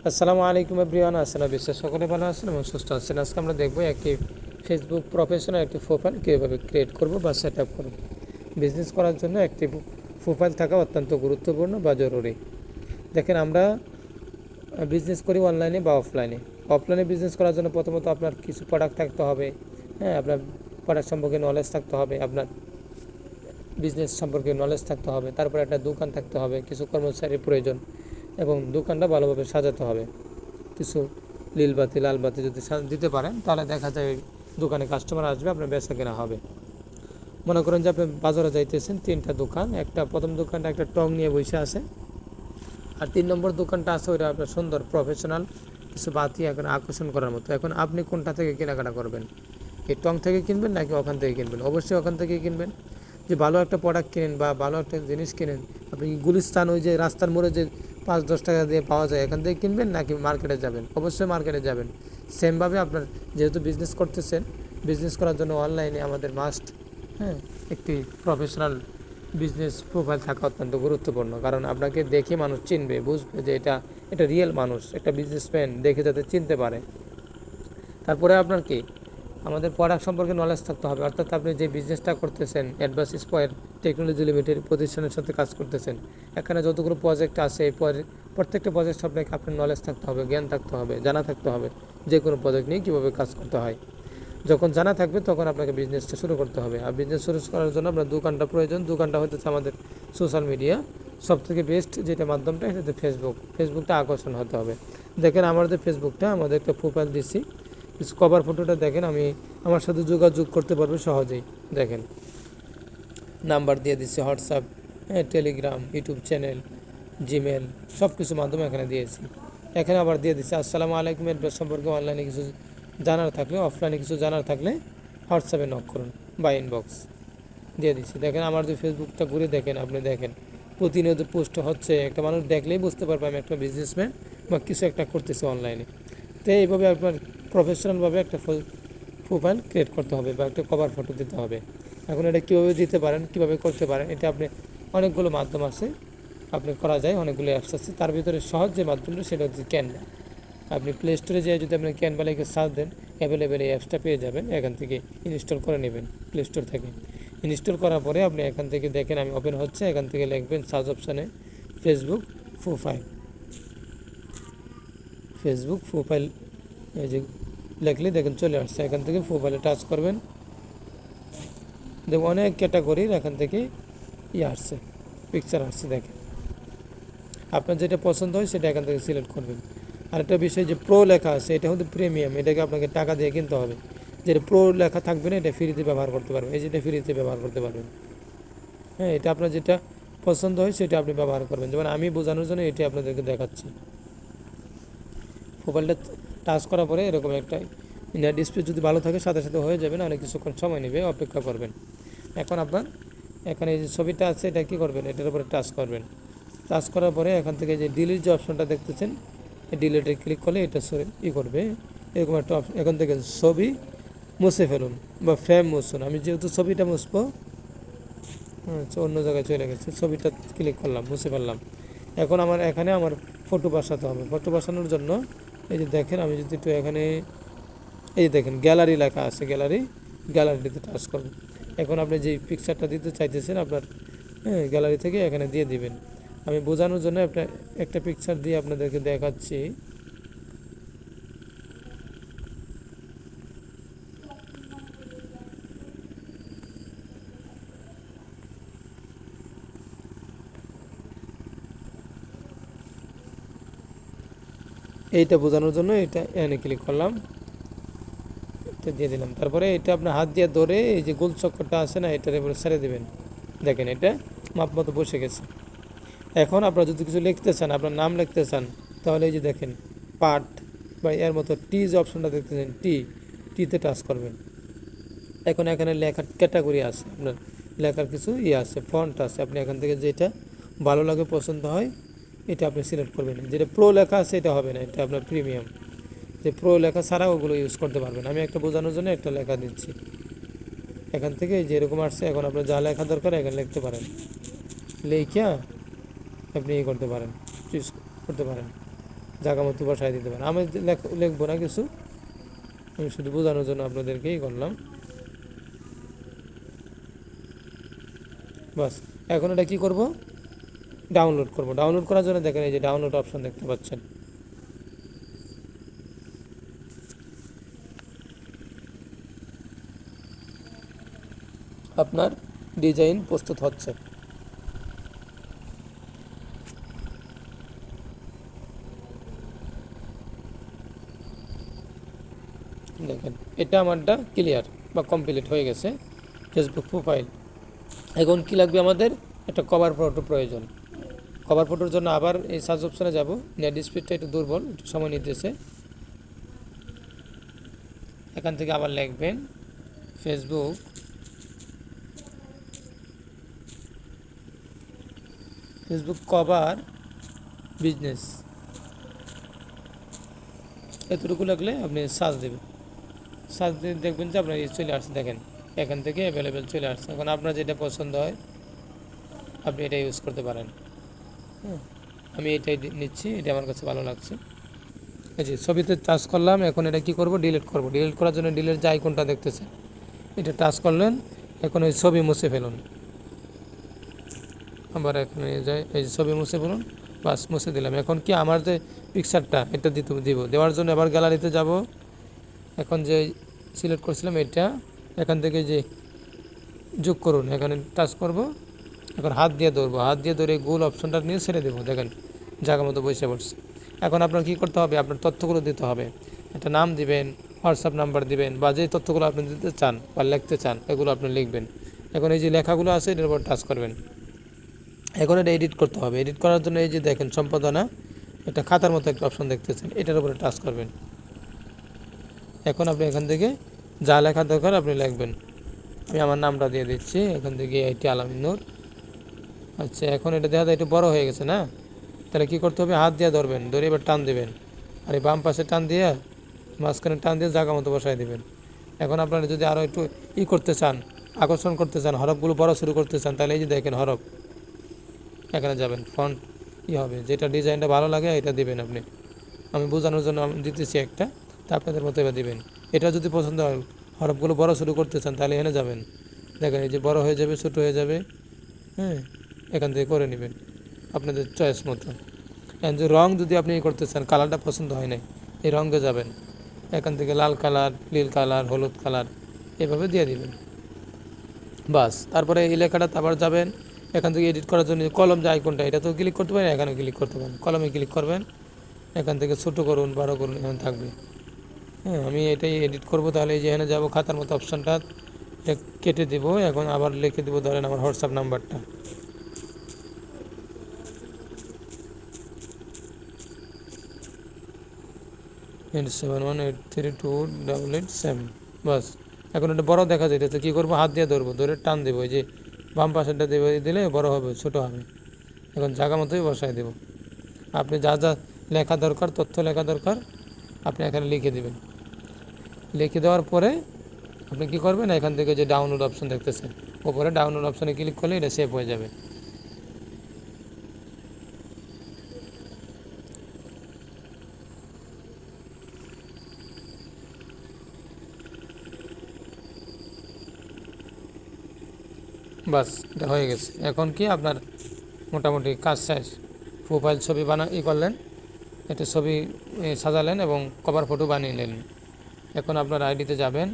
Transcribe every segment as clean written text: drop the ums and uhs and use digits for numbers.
আসসালামু আলাইকুম এভরিওয়ান, আসসালাম। বিশ্বাস সকলে ভালো আছেন এবং সুস্থ আছেন। আজকে আমরা দেখবো একটি ফেসবুক প্রফেশনাল একটি প্রোফাইল কীভাবে ক্রিয়েট করব বা সেট আপ করব। বিজনেস করার জন্য একটি প্রোফাইল থাকা অত্যন্ত গুরুত্বপূর্ণ বা জরুরি। দেখেন, আমরা বিজনেস করি অনলাইনে বা অফলাইনে। অফলাইনে বিজনেস করার জন্য প্রথমত আপনার কিছু প্রোডাক্ট থাকতে হবে। আপনার প্রোডাক্ট সম্পর্কে নলেজ থাকতে হবে, আপনার বিজনেস সম্পর্কে নলেজ থাকতে হবে। তারপর একটা দোকান থাকতে হবে, কিছু কর্মচারীর প্রয়োজন এবং দোকানটা ভালোভাবে সাজাতে হবে। কিছু নীলবাতি লালবাতি যদি দিতে পারেন তাহলে দেখা যায় দোকানে কাস্টমার আসবে, আপনার বেচা কেনা হবে। মনে করেন যে আপনি বাজারে যাইতেছেন, তিনটা দোকান, একটা প্রথম দোকানটা একটা টং নিয়ে বসে আছে, আর 3 নম্বর দোকানটা আছে ওইটা আপনার সুন্দর প্রফেশনাল কিছু বাতি এখন আকর্ষণ করার মতো। এখন আপনি কোনটা থেকে কেনাকাটা করবেন? এই টং থেকে কিনবেন নাকি ওখান থেকে কিনবেন? অবশ্যই ওখান থেকে কিনবেন। যে ভালো একটা প্রোডাক্ট কিনেন বা ভালো একটা জিনিস কিনেন, আপনি গুলিস্তান ওই যে রাস্তার মোড়ে যে 5-10 টাকা দিয়ে পাওয়া যায় এখান থেকে কিনবেন নাকি মার্কেটে যাবেন? অবশ্যই মার্কেটে যাবেন। সেমভাবে আপনার যেহেতু বিজনেস করতেছেন, বিজনেস করার জন্য অনলাইনে আমাদের মাস্ট একটি প্রফেশনাল বিজনেস প্রোফাইল থাকা অত্যন্ত গুরুত্বপূর্ণ। কারণ আপনাকে দেখে মানুষ চিনবে, বুঝবে যে এটা রিয়েল মানুষ, একটা বিজনেসম্যান, দেখে যাতে চিনতে পারে। তারপরে আপনার কি আমাদের প্রোডাক্ট সম্পর্কে নলেজ থাকতে হবে। অর্থাৎ আপনি যে বিজনেসটা করতেছেন, অ্যাডভান্স স্কোয়ার টেকনোলজি লিমিটেড প্রতিষ্ঠানের সাথে কাজ করতেছেন, এখানে যতগুলো প্রজেক্ট আছে এই প্রত্যেকটা প্রজেক্ট সম্পর্কে আপনার নলেজ থাকতে হবে, জ্ঞান থাকতে হবে, জানা থাকতে হবে যে কোনো প্রজেক্ট নিয়ে কীভাবে কাজ করতে হয়। যখন জানা থাকবে তখন আপনাকে বিজনেসটা শুরু করতে হবে। আর বিজনেস শুরু করার জন্য আপনার দোকানটা প্রয়োজন। দোকানটা হচ্ছে আমাদের সোশ্যাল মিডিয়া সবথেকে বেস্ট যেটা মাধ্যমটা, এটা হচ্ছে ফেসবুকটা আকর্ষণ হতে হবে। দেখেন, আমাদের ফেসবুকটা আমাদের একটা প্রোফাইল দিচ্ছি, কিছু কভার ফটোটা দেখেন, আমার সাথে যোগাযোগ করতে পারবে সহজেই। দেখেন, নাম্বার দিয়ে দিচ্ছি, WhatsApp, Telegram, YouTube channel, Gmail, সব কিছু মাধ্যমে এখানে দিয়েছি। এখানে আবার দিয়ে দিচ্ছি আসসালামু আলাইকুম। এর সম্পর্কে অনলাইনে কিছু জানার থাকলে, অফলাইনে কিছু জানার থাকলে হোয়াটসঅ্যাপে নক করুন বা ইনবক্স দিয়ে দিচ্ছি। দেখেন, আমার যে ফেসবুকটা ঘুরে দেখেন, আপনি দেখেন প্রতিনিয়ত পোস্ট হচ্ছে। একটা মানুষ দেখলেই বুঝতে পারবে আমি একটা বিজনেসম্যান বা কিছু একটা করতেছি অনলাইনে। তো এইভাবে আপনার প্রফেশনালভাবে একটা প্রোফাইল ক্রিয়েট করতে হবে বা একটা কভার ফটো দিতে হবে। এখন এটা কীভাবে দিতে পারেন, কীভাবে করতে পারেন, এটা আপনি অনেকগুলো মাধ্যম আছে, আপনি করা যায়, অনেকগুলো অ্যাপস আছে। তার ভিতরে সহজ যে মাধ্যমটা সেটা হচ্ছে ক্যানভা। আপনি প্লে স্টোরে যেয়ে যদি আপনি ক্যানভা লিখে সার্চ দেন, অ্যাভেলেবেল এই অ্যাপসটা পেয়ে যাবেন। এখান থেকে ইনস্টল করে নেবেন প্লে স্টোর থেকে। ইনস্টল করার পরে আপনি এখান থেকে দেখেন আমি ওপেন হচ্ছে, এখান থেকে লিখবেন সার্চ অপশানে ফেসবুক প্রোফাইল, এই যে লিখলে দেখেন চলে আসছে। এখান থেকে প্রোফাইলে টাচ করবেন, দেখুন অনেক ক্যাটাগরির এখান থেকে আসছে, পিকচার আসছে। দেখেন, আপনার যেটা পছন্দ হয় সেটা এখান থেকে সিলেক্ট করবেন। আর একটা বিষয় যে প্রো লেখা আছে, এটা হচ্ছে প্রিমিয়াম, এটাকে আপনাকে টাকা দিয়ে কিনতে হবে। যেটা প্রো লেখা থাকবে না, এটা ফ্রিতে ব্যবহার করতে পারবেন। এই যেটা ফ্রিতে ব্যবহার করতে পারবেন। এটা আপনার যেটা পছন্দ হয় সেটা আপনি ব্যবহার করবেন। যেমন আমি বোঝানোর জন্য এটি আপনাদেরকে দেখাচ্ছি। মোবাইলটা টাচ করার পরে এরকম একটা ইনার ডিসপ্লে যদি ভালো থাকে সাথে সাথে হয়ে যাবে না, অনেক কিছুক্ষণ সময় নেবে, অপেক্ষা করবেন। এখন আপনার এখানে যে ছবিটা আছে এটা কী করবেন, এটার উপরে টাচ করবেন। টাচ করার পরে এখান থেকে যে ডিলিট যে অপশনটা দেখতেছেন, এই ডিলিটে ক্লিক করলে এটা করবে এরকম একটা অপশন। এখান থেকে ছবি মুছে ফেলুন বা ফ্রেম মুছুন। আমি যেহেতু ছবিটা মুছবো, অন্য জায়গায় চলে গেছে, ছবিটা ক্লিক করলাম, মুছে ফেললাম। এখন আমার এখানে আমার ফটো বসাতে হবে। ফটো বসানোর জন্য এই যে দেখেন, আমি যদি একটু এখানে এই যে দেখেন গ্যালারি লেখা আছে, গ্যালারিতে টাচ করবেন। এখন আপনি যে পিকচারটা দিতে চাইতেছেন আপনার গ্যালারি থেকে এখানে দিয়ে দিবেন। আমি বোঝানোর জন্য একটা পিকচার দিয়ে আপনাদেরকে দেখাচ্ছি। এইটা বোঝানোর জন্য এটা এখানে ক্লিক করলাম, এটা দিয়ে দিলাম। তারপরে এটা আপনার হাত দিয়ে ধরে এই যে গোল চক্করটা আছে না, এটার উপরে ছেড়ে দেবেন। দেখেন, এটা মাপ মতো বসে গেছে। এখন আপনারা যদি কিছু লিখতে চান, আপনার নাম লিখতে চান, তাহলে এই যে দেখেন পার্ট বা এর মতো টি যে অপশনটা দেখতেছেন, টিতে টাচ করবেন। এখন এখানে লেখার ক্যাটাগরি আছে, আপনার লেখার কিছু আছে, ফন্ট আছে। আপনি এখান থেকে যেটা ভালো লাগে, পছন্দ হয়, এটা আপনি সিলেক্ট করবেন। যেটা প্রো লেখা আছে এটা হবে না, এটা আপনার প্রিমিয়াম। যে প্রো লেখা ছাড়া ওগুলো ইউজ করতে পারবেন। আমি একটা বোঝানোর জন্য একটা লেখা দিচ্ছি এখান থেকে, যেরকম আসছে। এখন আপনার যা লেখা দরকার এখানে লিখতে পারেন, লিখিয়া আপনি করতে পারেন, চুজ করতে পারেন। জায়গা মতো বসায় দিতে পারেন। আমি লিখবো না কিছু, আমি শুধু বোঝানোর জন্য আপনাদেরকেই করলাম। বাস, এখন এটা কি করব, ডাউনলোড করব। ডাউনলোড করার জন্য দেখেন এই যে ডাউনলোড অপশন দেখতে পাচ্ছেন। আপনার ডিজাইন প্রস্তুত হচ্ছে। দেখেন এটা আমারটা ক্লিয়ার বা কমপ্লিট হয়ে গেছে ফেসবুক প্রোফাইল। এখন কি লাগবে আমাদের, একটা কভার ফটো প্রয়োজন। কভার ফটোর জন্য আবার এই সার্চ অপশনে যাব। নেট স্পিডটা একটু দুর্বল, একটু সময় নিতেছে। এখান থেকে আবার লিখবেন ফেসবুক কভার বিজনেস, এতটুকু লাগলে আপনি সার্চ দেবেন। সার্চ দিয়ে দেখবেন যে আপনার চলে আসছে। দেখেন এখান থেকে অ্যাভেলেবেল চলে আসছে। এখন আপনার যেটা পছন্দ হয় আপনি এটা ইউজ করতে পারেন। হ্যাঁ, আমি এটাই নিচ্ছি, এটা আমার কাছে ভালো লাগছে। এই যে ছবিতে টাচ করলাম। এখন এটা কি করব, ডিলিট করব। ডিলিট করার জন্য ডিলিট যে আইকনটা দেখতেছে এটা টাচ করলেন। এখন ওই ছবি মুছে ফেলুন। আবার এখানে যাই, এই যে ছবি মুছে ফেলুন। বাস, মুছে দিলাম। এখন কি আমার যে পিকচারটা এটা দিব, দেওয়ার জন্য আবার গ্যালারিতে যাব। এখন যে সিলেক্ট করছিলাম এটা, এখান থেকে যে যোগ করুন, এখানে টাচ করব। এখন হাত দিয়ে ধরবো, হাত দিয়ে ধরে গোল অপশনটা নিয়ে ছেড়ে দেবো। দেখেন জায়গা মতো বসে পড়ছে। এখন আপনার কি করতে হবে, আপনার তথ্যগুলো দিতে হবে। একটা নাম দিবেন, হোয়াটসঅ্যাপ নাম্বার দিবেন, বা যে তথ্যগুলো আপনি দিতে চান বা লিখতে চান এগুলো আপনি লিখবেন। এখন এই যে লেখাগুলো আছে এটার উপর টাচ করবেন। এখন এটা এডিট করতে হবে। এডিট করার জন্য এই যে দেখেন সম্পাদনা, একটা খাতার মতো একটা অপশন দেখতেছেন, এটার উপরে টাচ করবেন। এখন আপনি এখান থেকে যা লেখা দরকার আপনি লিখবেন। আমি আমার নামটা দিয়ে দিচ্ছি, এখান থেকে আইটি আলামিন নূর। আচ্ছা, এখন এটা দেখা যায় একটু বড় হয়ে গেছে না? তাহলে কী করতে হবে, হাত দিয়ে ধরবেন, ধরে এবার টান দেবেন। আর এই বাম পাশে টান দিয়ে মাঝখানে টান দিয়ে জায়গা মতো বসায় দেবেন। এখন আপনারা যদি আরও একটু করতে চান, আকর্ষণ করতে চান, হরফগুলো বড় শুরু করতে চান, তাহলে এই যে দেখেন হরফ, এখানে যাবেন, ফন্ট হবে, যেটা ডিজাইনটা ভালো লাগে এটা দিবেন আপনি। আমি বোঝানোর জন্য আমি দিতেছি একটা, তা আপনাদের মতো এবার দিবেন। এটা যদি পছন্দ হয়, হরফগুলো বড় শুরু করতে চান, তাহলে এখানে যাবেন। দেখেন এই যে বড় হয়ে যাবে, ছোটো হয়ে যাবে। হ্যাঁ, এখান থেকে করে নেবেন আপনাদের চয়েস মতো। যে রং যদি আপনি করতে চান, কালারটা পছন্দ হয় নাই, এই রঙে যাবেন। এখান থেকে লাল কালার, নীল কালার, হলুদ কালার এভাবে দিয়ে দিবেন। বাস, তারপরে এই লেখাটা আবার যাবেন। এখান থেকে এডিট করার জন্য কলম যে আইকনটা, এটা তো ক্লিক করতে পারেন, এখানে ক্লিক করতে পারেন। কলমে ক্লিক করবেন, এখান থেকে ছোটো করুন, বড়ো করুন, এখানে থাকবে। হ্যাঁ, আমি এটাই এডিট করব। তাহলে এই যে এখানে যাবো, খাতার মতো অপশানটা এটা কেটে দেবো। এখন আবার লিখে দেবো, ধরেন আমার হোয়াটসঅ্যাপ নাম্বারটা। 8718328887। বাস, এখন এটা বড় দেখা যাইতেছে। কী করবো, হাত দিয়ে ধরবো, ধরে টান দেবো। এই যে বাম পাশেরটা দেবো, দিলে বড় হবে, ছোটো হবে। এখন জায়গা মতোই বসায় দেবো। আপনি যা যা লেখা দরকার, তথ্য লেখা দরকার, আপনি এখানে লিখে দেবেন। লিখে দেওয়ার পরে আপনি কী করবেন, এখান থেকে যে ডাউনলোড অপশন দেখতেছেন, ওপরে ডাউনলোড অপশানে ক্লিক করলে এটা সেভ হয়ে যাবে। বাস, এটা হয়ে গেছে। এখন কি আপনার মোটামুটি কাজ শেষ। প্রোফাইল ছবি করলেন, একটা ছবি সাজালেন এবং কভার ফটো বানিয়ে নিলেন। এখন আপনার আইডিতে যাবেন,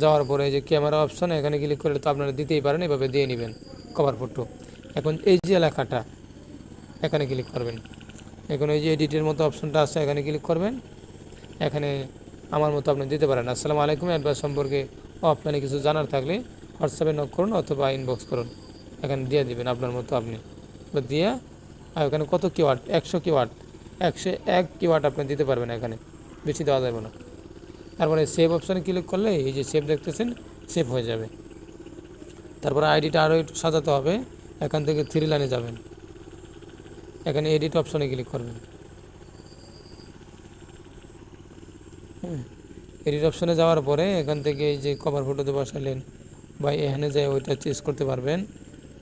যাওয়ার পরে এই যে ক্যামেরা অপশন, এখানে ক্লিক করলে তো আপনারা দিতেই পারেন, এভাবে দিয়ে নেবেন কভার ফটো। এখন এই যে লেখাটা, এখানে ক্লিক করবেন। এখন এই যে এডিটের মতো অপশনটা আছে, এখানে ক্লিক করবেন। এখানে আমার মতো আপনি দিতে পারেন, আসসালামু আলাইকুম, অ্যাডভান্স সম্পর্কে অফলাইনে কিছু জানার থাকলে হোয়াটসঅ্যাপে নক করুন অথবা ইনবক্স করুন। এখানে দিয়ে দিবেন আপনার মতো আপনি দিয়ে। আর এখানে কত কিওয়ার্ড, 100 কিওয়ার্ড, 101 কিওয়ার্ড আপনি দিতে পারবেন, এখানে বেশি দেওয়া যাবে না। তারপরে সেভ অপশানে ক্লিক করলে এই যে সেভ দেখতেছেন, সেভ হয়ে যাবে। তারপরে আইডিটা আরও একটু সাজাতে হবে। এখান থেকে 3 লাইনে যাবেন, এখানে এডিট অপশানে ক্লিক করবেন। এডিট অপশানে যাওয়ার পরে এখান থেকে এই যে কভার ফটোতে বসালেন বা এখানে যাই ওইটা চেঞ্জ করতে পারবেন,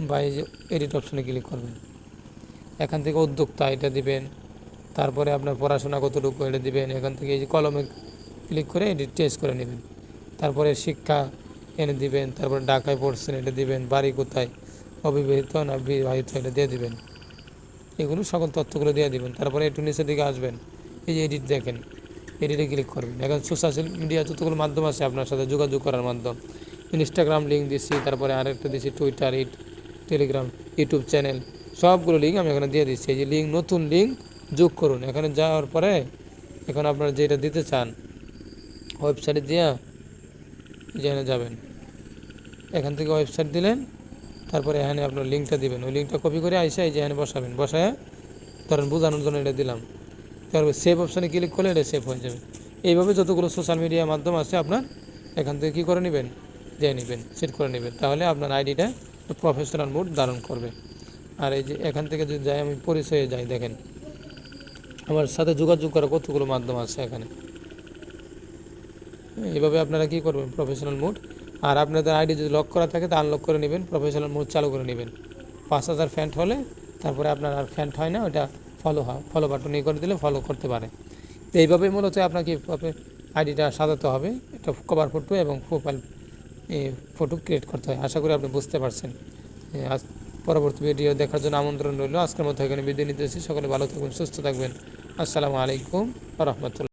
বা এই যে এডিট অপশানে ক্লিক করবেন। এখান থেকে উদ্যোক্তা এটা দিবেন, তারপরে আপনার পড়াশোনা কতটুকু এটা দিবেন, এখান থেকে এই যে কলমে ক্লিক করে এটি টেস্ট করে নেবেন। তারপরে শিক্ষা এনে দিবেন, তারপরে ঢাকায় পড়ছেন এটা দিবেন, বাড়ি কোথায়, অবিবাহিত না বিবাহিত এটা দিয়ে দিবেন, এগুলো সকল তথ্যগুলো দিয়ে দিবেন। তারপরে একটু নিচের দিকে আসবেন, এই যে এডিট দেখেন, এডিটে ক্লিক করবেন। এখন সোশ্যাল মিডিয়া যতগুলো মাধ্যম আছে আপনার সাথে যোগাযোগ করার মাধ্যম, ইনস্টাগ্রাম লিঙ্ক দিচ্ছি, তারপরে আরেকটা দিচ্ছি টুইটার, টেলিগ্রাম, ইউটিউব চ্যানেল, সবগুলো লিঙ্ক আমি এখানে দিয়ে দিচ্ছি। এই যে লিঙ্ক, নতুন লিঙ্ক যোগ করুন। এখানে যাওয়ার পরে এখন আপনারা যেটা দিতে চান ওয়েবসাইটে দিয়ে জেনে যাবেন, এখান থেকে ওয়েবসাইট দিলেন, তারপরে এখানে আপনার লিঙ্কটা দিবেন, ওই লিঙ্কটা কপি করে আইসা এই যে এখানে বসাবেন, বসায় ধরেন বোঝানোর জন্য এটা দিলাম, তারপরে সেভ অপশানে ক্লিক করলে এটা সেভ হয়ে যাবে। এইভাবে যতগুলো সোশ্যাল মিডিয়া মাধ্যম আছে আপনার এখান থেকে কী করে নেবেন, দিয়ে নেবেন, সেট করে নেবেন, তাহলে আপনার আইডিটা প্রফেশনাল মোড ধারণ করবে। আর এই যে এখান থেকে যদি যাই, আমি পরিচয়ে যাই, দেখেন আমার সাথে যোগাযোগ করা কতগুলো মাধ্যম আছে এখানে। এইভাবে আপনারা কী করবেন, প্রফেশনাল মোড। আর আপনাদের আইডি যদি লক করা থাকে তা আনলক করে নেবেন, প্রফেশনাল মোড চালু করে নেবেন। 5000 ফ্যান্ট হলে তারপরে আপনার আর ফ্যান্ট হয় না, ওটা ফলো বাটন এই করে দিলে ফলো করতে পারে। তো এইভাবেই মূলত আপনাকে আইডিটা সাজাতে হবে, একটা কভার ফটো এবং প্রোফাইল ফটো ক্রিয়েট করতে হয়। আশা করি আপনি বুঝতে পারছেন। আজ পরবর্তী ভিডিও দেখার জন্য আমন্ত্রণ রইল। আজকের মতো এখানে বিদায় নিতেছি। সকলে ভালো থাকবেন, সুস্থ থাকবেন। আসসালামু আলাইকুম ওয়া রাহমাতুল্লাহ।